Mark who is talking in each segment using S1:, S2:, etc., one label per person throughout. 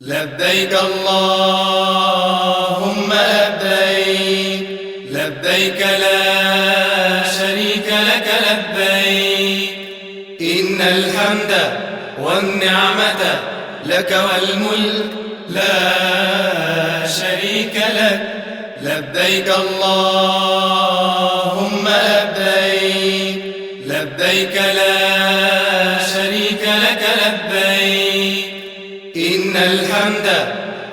S1: لبيك اللهم لبيك لبيك لا شريك لك لبيك إن الحمد والنعمة لك والملك لا شريك لك لبيك اللهم لبيك لبيك لا شريك لك لبيك إن الحمد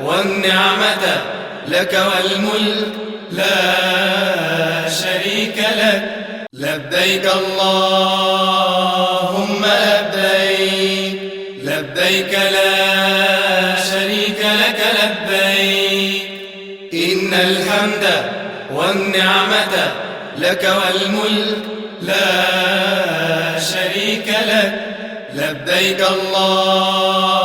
S1: والنعمة لك والملك لا شريك لك لبيك اللهم لبيك لبيك لا شريك لك لبيك إن الحمد والنعمة لك والملك لا شريك لك لبيك اللهم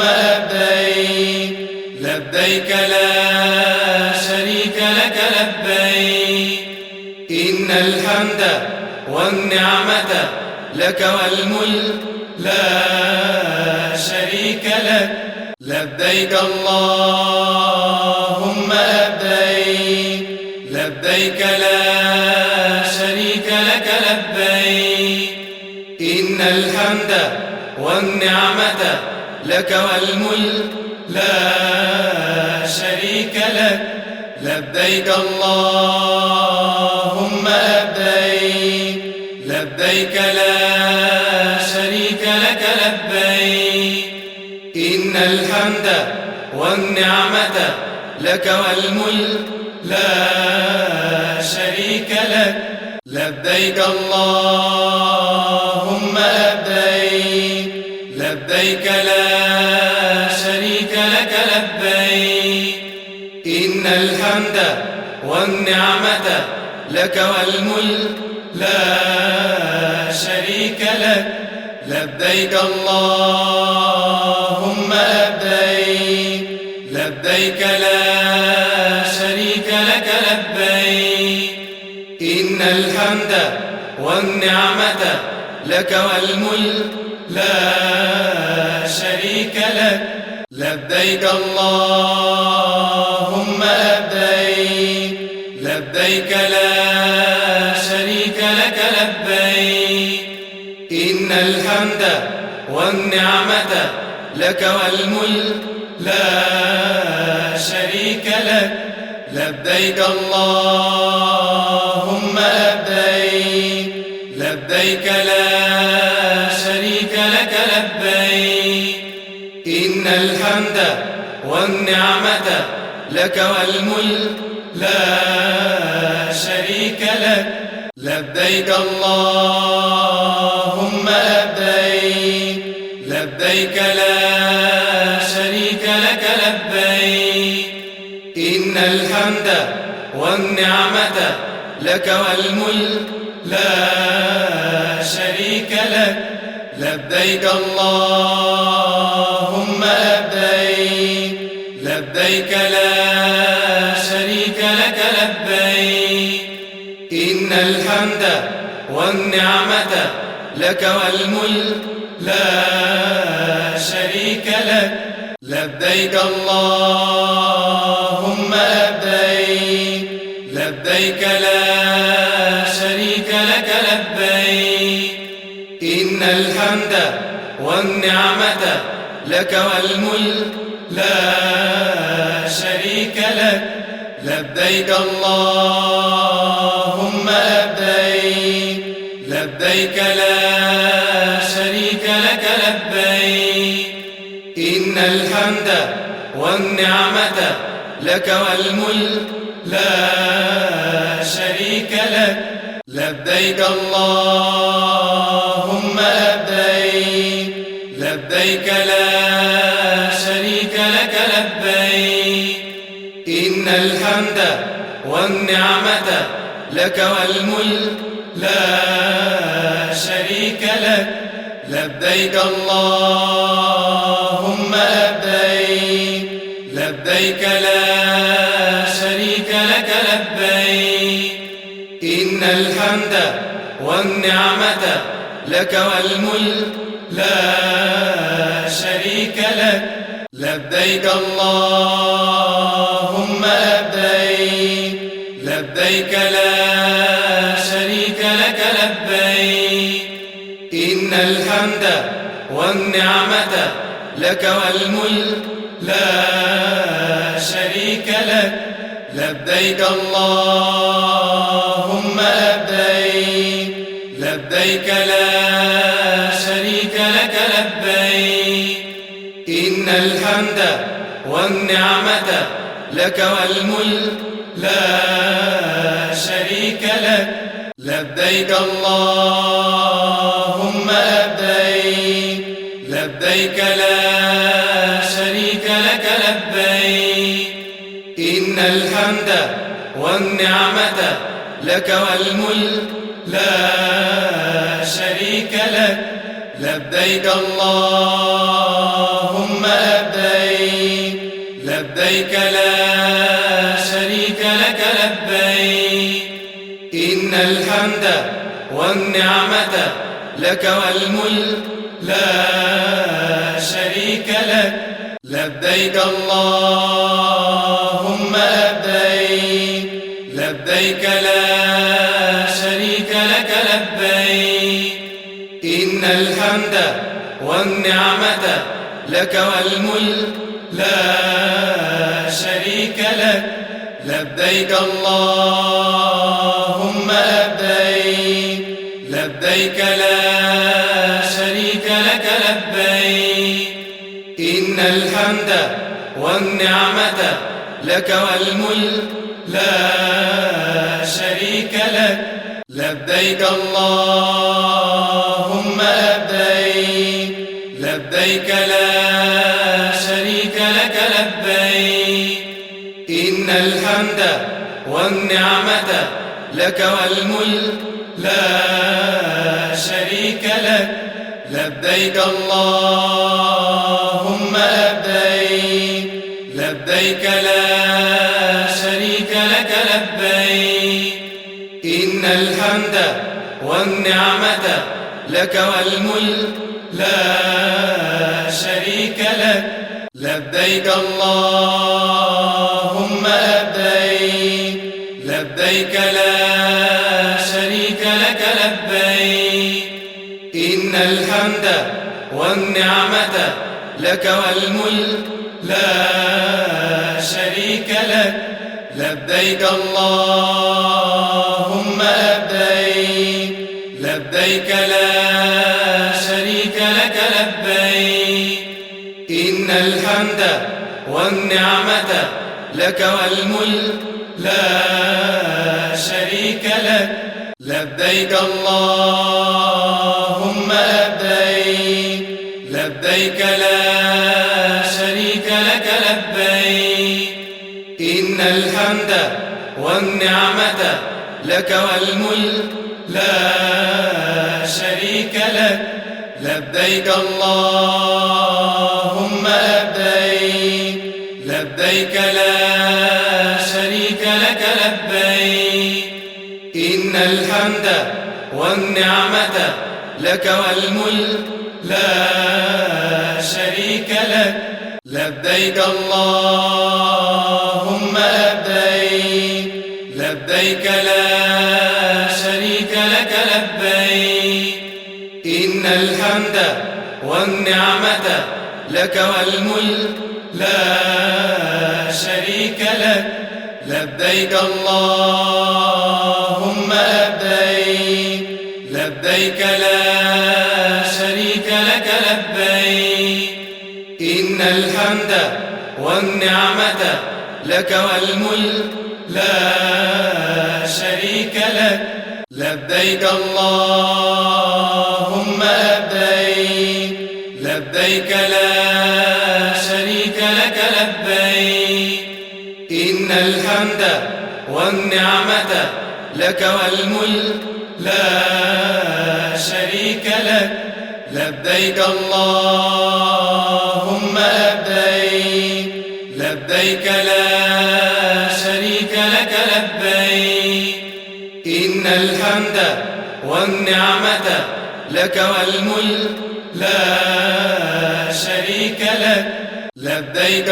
S1: لبيك لبيك لا شريك لك لبيك إن الحمد والنعمة لك والملك لا شريك لك لبيك اللهم لبيك لبيك لا شريك لك لبيك إن الحمد والنعمة لك والملك لا شريك لك لبيك اللهم لبيك لبيك لا شريك لك لبيك إن الحمد والنعمة لك والملك لا شريك لك لبيك اللهم لبيك لبيك لا شريك لك لبيك إن الحمد والنعمة لك والملك لا شريك لك لبيك اللهم لبيك لبيك لا شريك لك لبيك إن الحمد والنعمة لك والملك لا شريك لك لبيك اللهم لبيك لبيك لا شريك لك لبيك إن الحمد والنعمة لك والملك لا شريك لك لبيك اللهم لبيك لبيك لا شريك لك لبيك إن الحمد والنعمة لك والملك لا شريك لك لبيك اللهم لبيك لبيك لا شريك لك لبيك إن الحمد والنعمة لك والملك لا شريك لك لبيك اللهم لبيك لبيك لا شريك لك لبيك إن الحمد والنعمة لك والملك لا شريك لك لبيك اللهم لبيك لبيك لا شريك لك لبيك إن الحمد والنعمة لك والملك لا شريك لك لبيك اللهم لبيك لبيك لا شريك لك لبيك إن الحمد والنعمة لك والملك لا شريك لك لبيك اللهم لبيك لبيك لا شريك لك لبيك إن الحمد والنعمة لك والملك لا شريك لك لبيك اللهم لبيك لبيك لا شريك لك لبيك إن الحمد والنعمة لك والملك لا شريك لك لبيك اللهم لبيك لبيك لا شريك لك لبيك إن الحمد والنعمة لك والملك لا شريك لك لبيك اللهم لبيك لبيك لا شريك لك لبيك إن الحمد والنعمة لك والملك لا شريك لك لبيك اللهم لبيك لبيك لا شريك لك لبيك إن الحمد والنعمة لك والملك لا شريك لك لبيك اللهم لبيك لبيك لا شريك لك لبيك إن الحمد والنعمة لك والملك لا شريك لك لبيك اللهم لبيك لبيك لا شريك لك لبيك إن الحمد والنعمة لك والملك لا شريك لك لبيك اللهم لبيك لبيك لا شريك لك لبيك إن الحمد والنعمة لك والملك لا شريك لك لبيك اللهم لبيك لبيك لا شريك لك لبيك إن الحمد والنعمة لك والملك لا شريك لك لبيك اللهم لبيك لبيك لا شريك لك لبيك إن الحمد والنعمة لك والملك لا شريك لك لبيك اللهم لبيك لبيك لا شريك لك لبيك إن الحمد والنعمة لك والملك لا شريك لك لبيك اللهم لبيك لبيك لا شريك لك لبيك إن الحمد والنعمة لك والملك لا شريك لك لبيك اللهم لبيك لبيك لا شريك لك لبيك إن الحمد والنعمة لك والملك لا شريك لك لبيك اللهم لبيك لبيك لا شريك لك لبيك إن الحمد والنعمة لك والملك لا شريك لك لبيك اللهم لبيك لبيك لا شريك لك لبيك إن الحمد والنعمة لك والملك لا شريك لك لبيك اللهم لبيك لبيك لا شريك لك لبيك إن الحمد والنعمة لك والملك لا شريك لك لبيك اللهم لبيك لبيك لا شريك لك لبيك إن الحمد والنعمة لك والملك لا شريك لك لبيك اللهم لبيك لبيك لا شريك لك لبيك إن الحمد والنعمة لك والملك لا شريك لك لبيك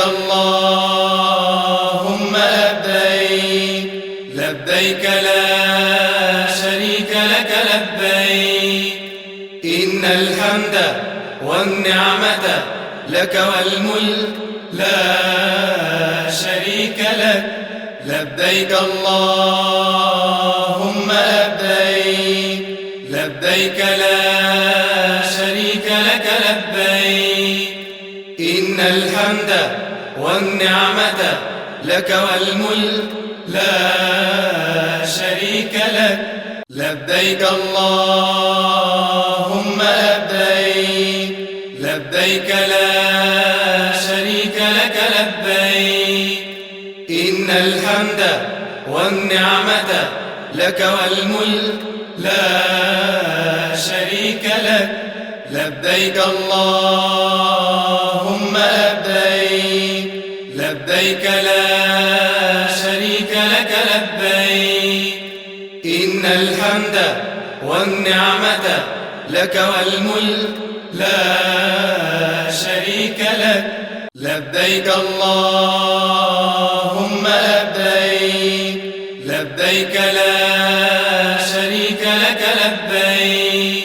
S1: اللهم لبيك لبيك لا شريك لك لبيك إن الحمد والنعمة لك والملك لا شريك لك لبيك اللهم لبيك لبيك لا شريك لك لبيك إن الحمد والنعمة لك والملك لا شريك لك لبيك اللهم لبيك لبيك لا شريك لك لبيك إن الحمد والنعمة لك والملك لا شريك لك لبيك اللهم لبيك لبيك لا شريك لك لبيك إن الحمد والنعمة لك والملك لا شريك لك لبيك اللهم لبيك لبيك لا شريك لك لبيك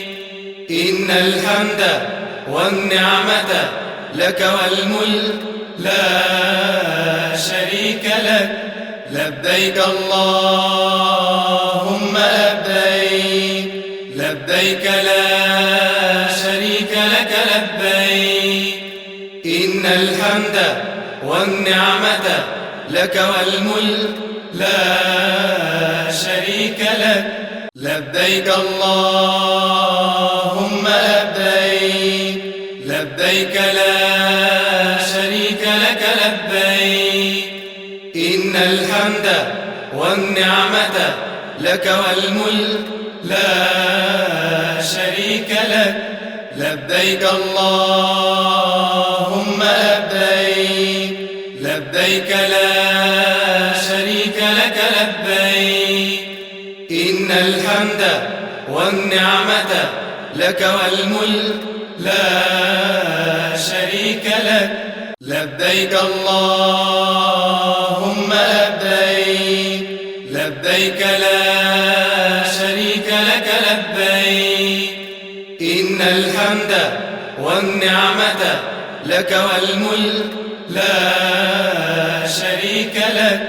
S1: إن الحمد والنعمة لك والملك لا شريك لك لبيك اللهم لبيك لبيك لا شريك لك لبيك إن الحمد والنعمة لك والملك لا شريك لك لبيك اللهم لبيك لبيك لا شريك لك لبيك إن الحمد والنعمة لك والملك لا شريك لك لبيك اللهم لبيك لبيك لا شريك لك لبيك إن الحمد والنعمة لك والملك لا شريك لك لبيك اللهم لبيك لبيك لا شريك لك لبيك إن الحمد والنعمة لك والملك لا شريك لك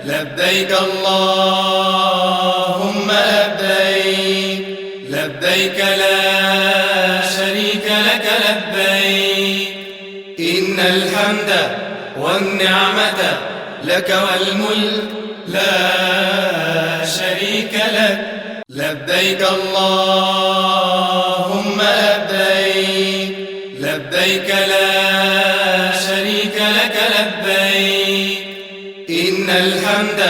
S1: لبيك اللهم لبيك لبيك لا شريك لك لبيك إن الحمد والنعمة لك والملك لا شريك لك لبيك اللهم لبيك لبيك لا شريك لك لبيك إن الحمد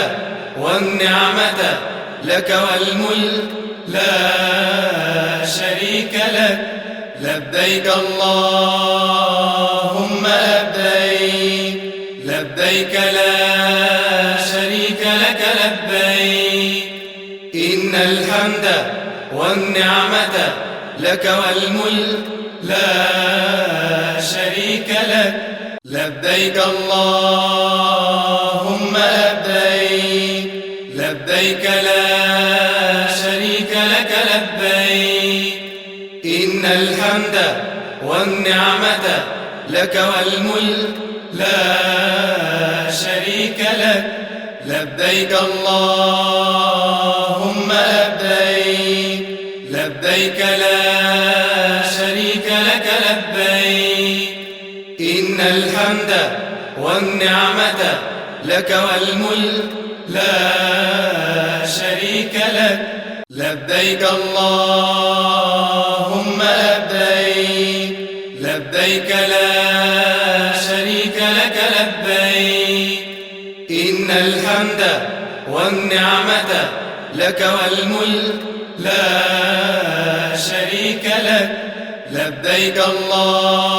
S1: والنعمة لك والملك لا شريك لك لبيك اللهم لبيك لبيك لا شريك لك لبيك إن الحمد والنعمة لك والملك لا شريك لك لبيك اللهم لبيك لبيك لا شريك لك لبيك إن الحمد والنعمة لك والملك لا شريك لك لبيك اللهم لبيك لبيك لا شريك لك لبيك إن الحمد والنعمة لك والملك لا شريك لك لبيك اللهم لبيك لبيك لا شريك لك لبيك إن الحمد والنعمة لك والملك لا شريك لك لبيك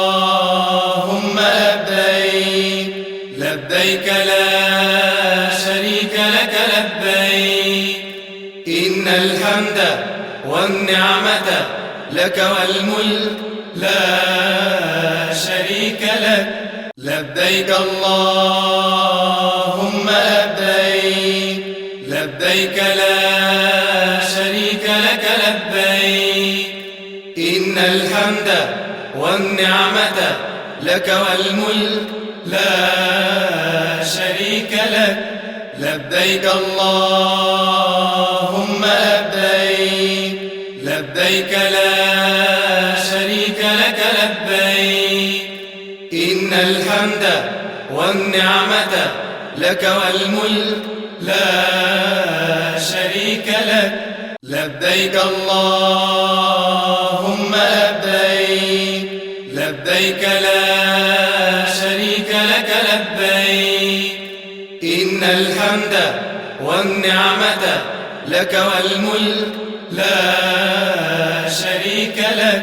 S1: اللهم لبيك لبيك لا شريك لك لبيك إن الحمد والنعمة لك والملك لا شريك لك لبيك اللهم لبيك لبيك لا شريك لك لبيك إن الحمد والنعمة لك والملك لا شريك لك لبيك اللهم لبيك لبيك لا شريك لك لبيك إن الحمد والنعمة لك والملك لا شريك لك لبيك اللهم لبيك لبيك لا شريك لك لبيك إن الحمد والنعمة لك والملك لا شريك لك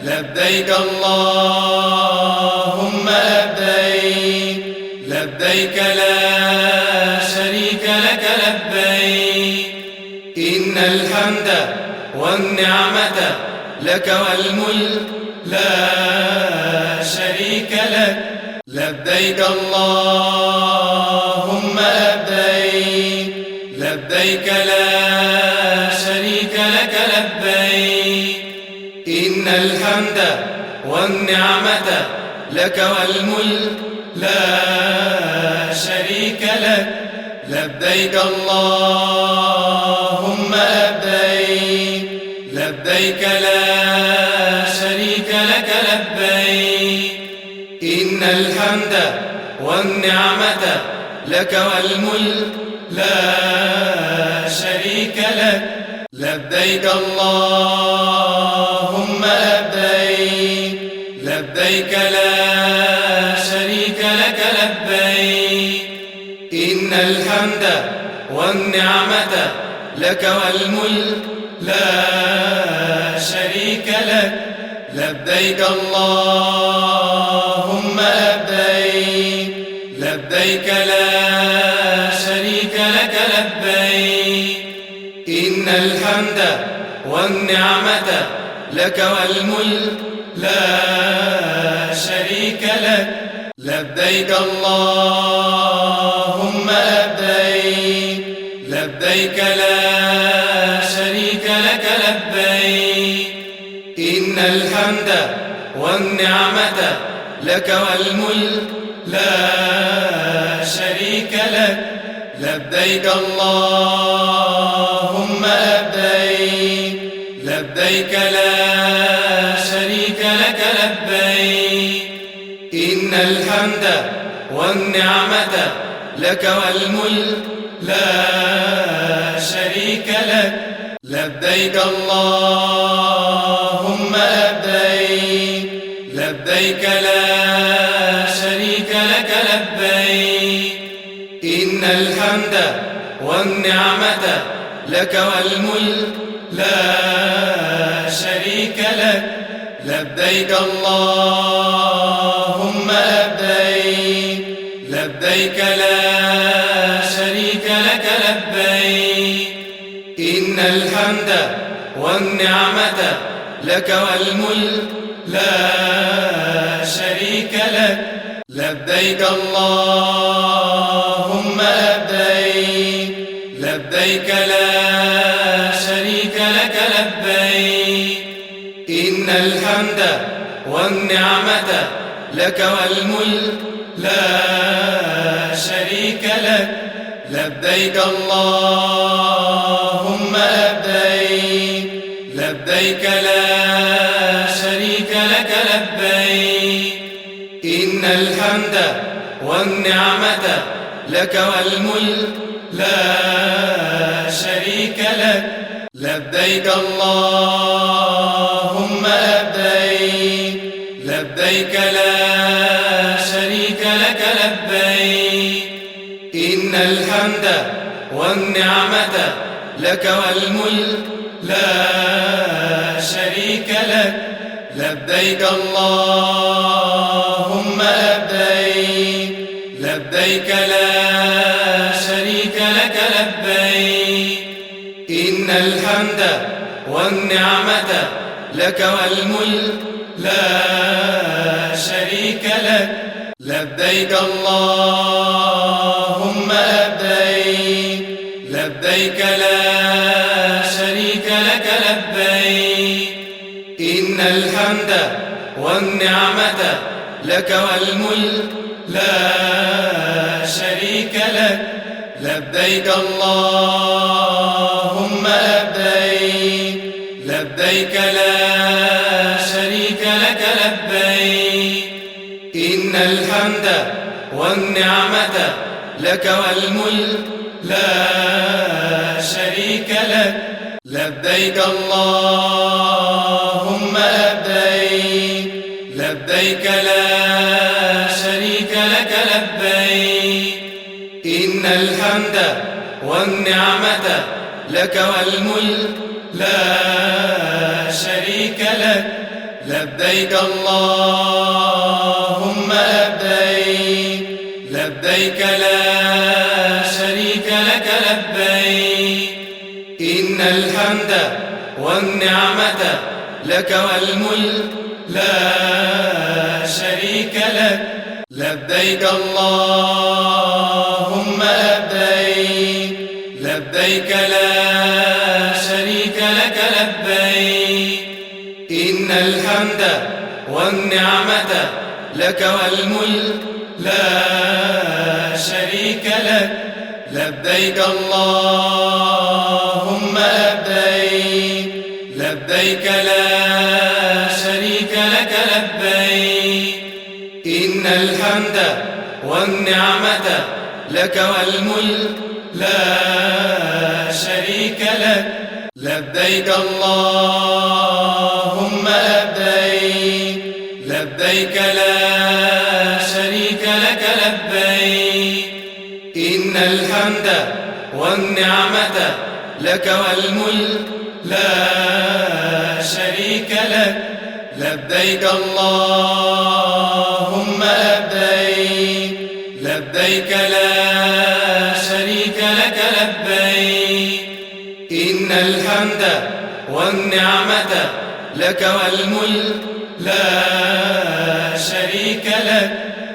S1: لبيك اللهم لبيك لبيك لا شريك لك لبيك إن الحمد والنعمة لك والملك لا شريك لك لبيك اللهم لبيك لبيك لا شريك لك لبيك إن الحمد والنعمة لك والملك لا شريك لك لبيك اللهم لبيك لبيك لا شريك لك لبيك إن الحمد والنعمة لك والملك لا شريك لك لبيك اللهم لبيك لبيك لا شريك لك لبيك إن الحمد والنعمة لك والملك لا شريك لك لبيك اللهم لبيك لبيك لا شريك لك لبيك إن الحمد والنعمة لك والملك لا شريك لك لبيك اللهم لبيك لبيك لا شريك لك لبيك إن الحمد والنعمة لك والملك لا شريك لك لبيك اللهم لبيك لبيك لا شريك لك لبيك إن الحمد والنعمة لك والملك لا شريك لك لبيك اللهم لبيك لبيك لا شريك لك لبيك إن الحمد والنعمة لك والملك لا شريك لك لبيك اللهم لبيك لبيك لا شريك لك لبيك إن الحمد والنعمة لك والملك لا شريك لك لبيك اللهم لبيك لبيك لا شريك لك لبيك إن الحمد والنعمة لك والملك لا شريك لك لبيك اللهم لبيك لبيك لا شريك لك لبيك إن الحمد والنعمة لك والملك لا شريك لك لبيك اللهم لبيك لبيك لا شريك لك لبيك إن الحمد والنعمة لك والملك لا شريك لك لبيك اللهم لبيك لبيك لا شريك لك لبيك إن الحمد والنعمة لك والملك لا شريك لك لبيك اللهم لبيك لبيك لا شريك لك لبيك إن الحمد والنعمة لك والملك لا شريك لك لبيك اللهم لبيك لبيك لا شريك لك لبيك إن الحمد والنعمة لك والملك لا شريك لك لبيك اللهم لبيك لبيك لا شريك لك لبيك إن الحمد والنعمة لك والملك لا شريك لك لبيك اللهم لبيك لبيك لا شريك لك لبيك إن الحمد والنعمة لك والملك لا شريك لك لبيك اللهم لبيك لبيك لا شريك لك لبيك إن الحمد والنعمة لك والملك لا شريك لك لبيك اللهم لبيك لبيك لا شريك لك لبيك إن الحمد والنعمة لك والملك لا شريك لك لبيك اللهم لبيك لبيك لا شريك لك لبيك إن الحمد والنعمة لك والملك لا شريك لك لبيك اللهم لبيك لبيك لا شريك لك لبيك إن الحمد والنعمة لك والملك لا شريك لك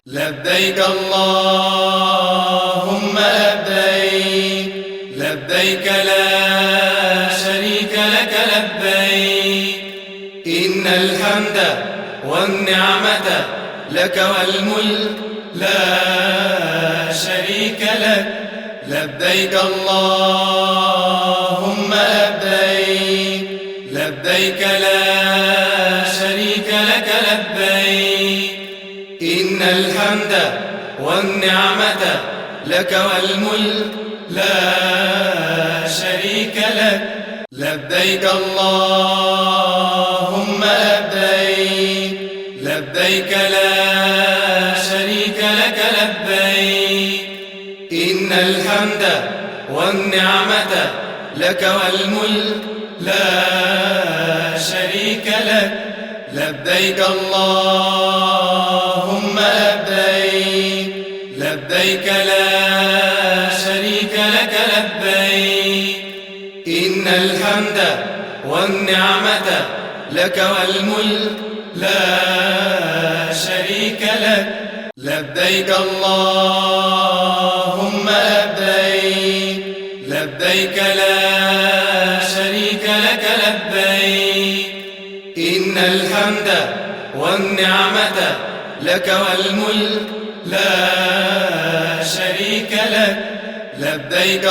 S1: لبيك اللهم لبيك لبيك لا شريك لك لبيك إن الحمد والنعمة لك والملك لا شريك لك لبيك اللهم لبيك لبيك لا شريك لك لبيك إن الحمد والنعمة لك والملك لا شريك لك لبيك اللهم لبيك لبيك لا شريك لك لبيك إن الحمد والنعمة لك والملك لا شريك لك لبيك اللهم لبيك لبيك لا شريك لك لبيك إن الحمد والنعمة لك والملك لا شريك لك لبيك اللهم لبيك لبيك لا شريك لك لبيك إن الحمد والنعمة لك والملك لا شريك لك لبيك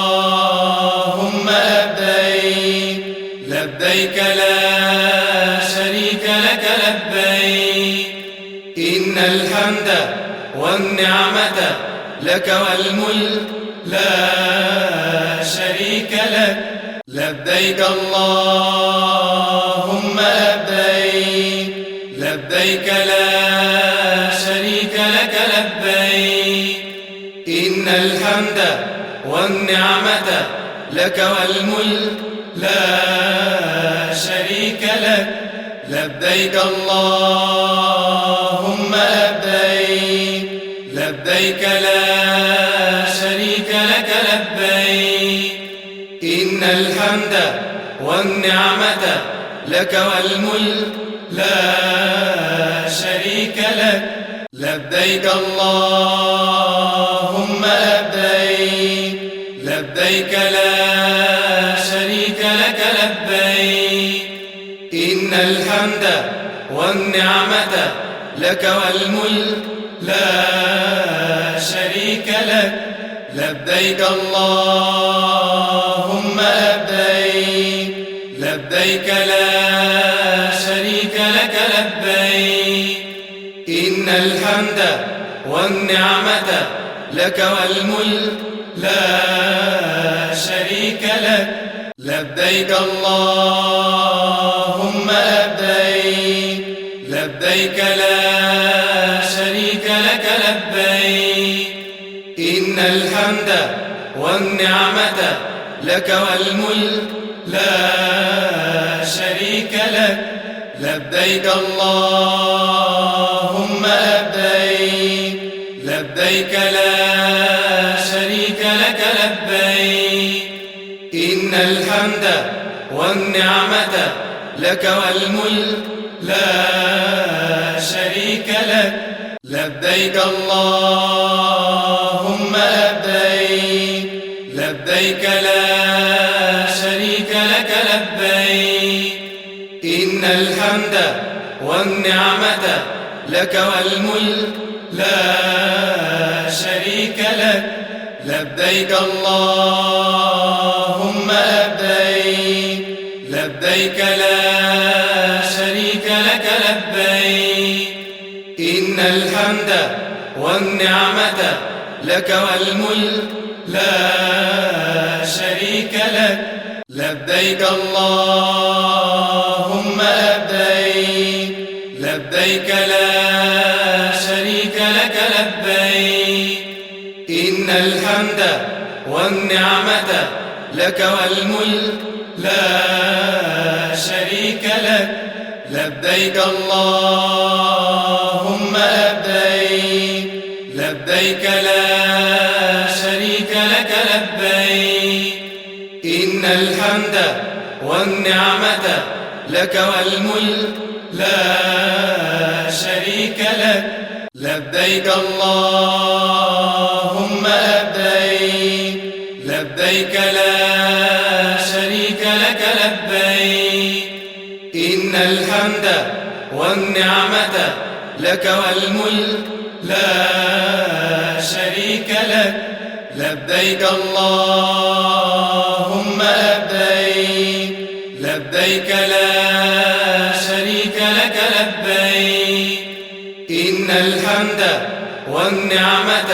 S1: اللهم لبيك لبيك لا شريك لك لبيك إن الحمد والنعمة لك والملك لا شريك لك لبيك اللهم لبيك لبيك لا شريك لك لبيك إن الحمد والنعمة لك والملك لا شريك لك لبيك اللهم لبيك لبيك لا شريك لك لبيك إن الحمد والنعمة لك والملك لا شريك لك لبيك اللهم لبيك لبيك لا شريك لك لبيك إن الحمد والنعمة لك والملك لا شريك لك لبيك اللهم لبيك لبيك لا شريك لك لبيك إن الحمد والنعمة لك والملك لا شريك لك لبيك اللهم لبيك لبيك لا شريك لك لبيك إن الحمد والنعمة لك والملك لا شريك لك لبيك اللهم لبيك لبيك لا شريك لك لبيك إن الحمد والنعمة لك والملك لا شريك لك لبيك اللهم لبيك لبيك لا شريك لك لبيك إن الحمد والنعمة لك والملك لا شريك لك لبيك اللهم لبيك لبيك لا شريك لك لبيك إن الحمد والنعمة لك والملك لا شريك لك لبيك اللهم لبيك لبيك لا شريك لك لبيك إن الحمد والنعمة لك والملك لا شريك لك لبيك اللهم لبيك لبيك لا شريك لك لبيك إن الحمد والنعمة لك والملك لا شريك لك لبيك اللهم لبيك لبيك لا شريك لك لبيك إن الحمد والنعمة لك والملك لا شريك لك لبيك اللهم لبيك لبيك لا شريك لك لبيك إن الحمد والنعمة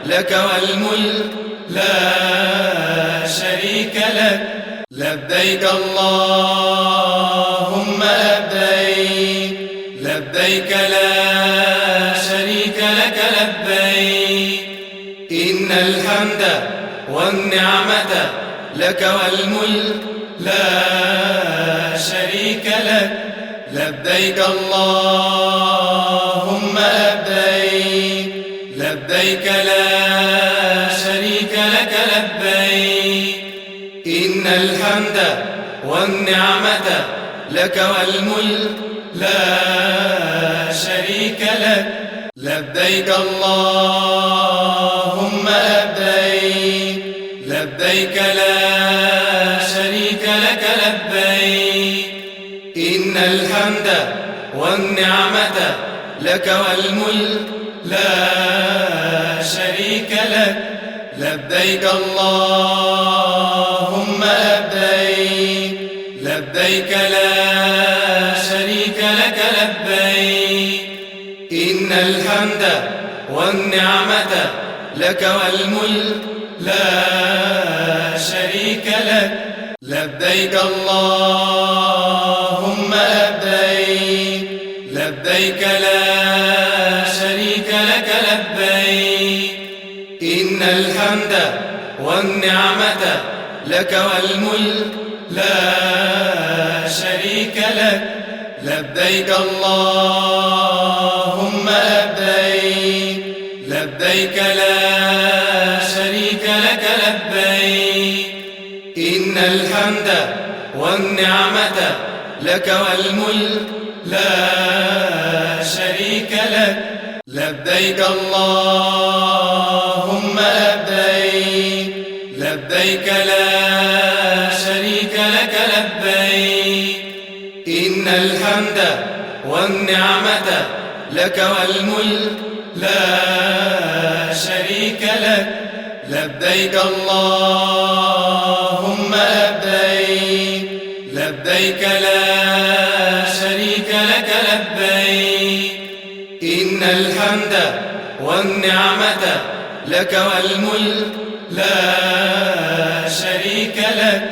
S1: لك والملك لا شريك لك لبيك اللهم لبيك لبيك لا شريك لك لبيك إن الحمد والنعمة لك والملك لا شريك لك لبيك اللهم لبيك لبيك لا شريك لك لبيك إن الحمد والنعمة لك والملك لا شريك لك لبيك اللهم لبيك لبيك لا شريك لك لبيك إن الحمد والنعمة لك والملك لا شريك لك لبيك اللهم لبيك لبيك لا شريك لك لبيك إن الحمد والنعمة لك والملك لا شريك لك لبيك اللهم لبيك لبيك لا شريك لك لبيك إن الحمد والنعمة لك والملك لا شريك لك لبيك اللهم لبيك لبيك لا شريك لك لبيك إن الحمد والنعمة لك والملك لا شريك لك لبيك اللهم لبيك لبيك لا شريك لك لبيك إن الحمد والنعمة لك والملك لا شريك لك لبيك اللهم لبيك لبيك لا شريك لك لبيك إن الحمد والنعمة لك والملك لا شريك لك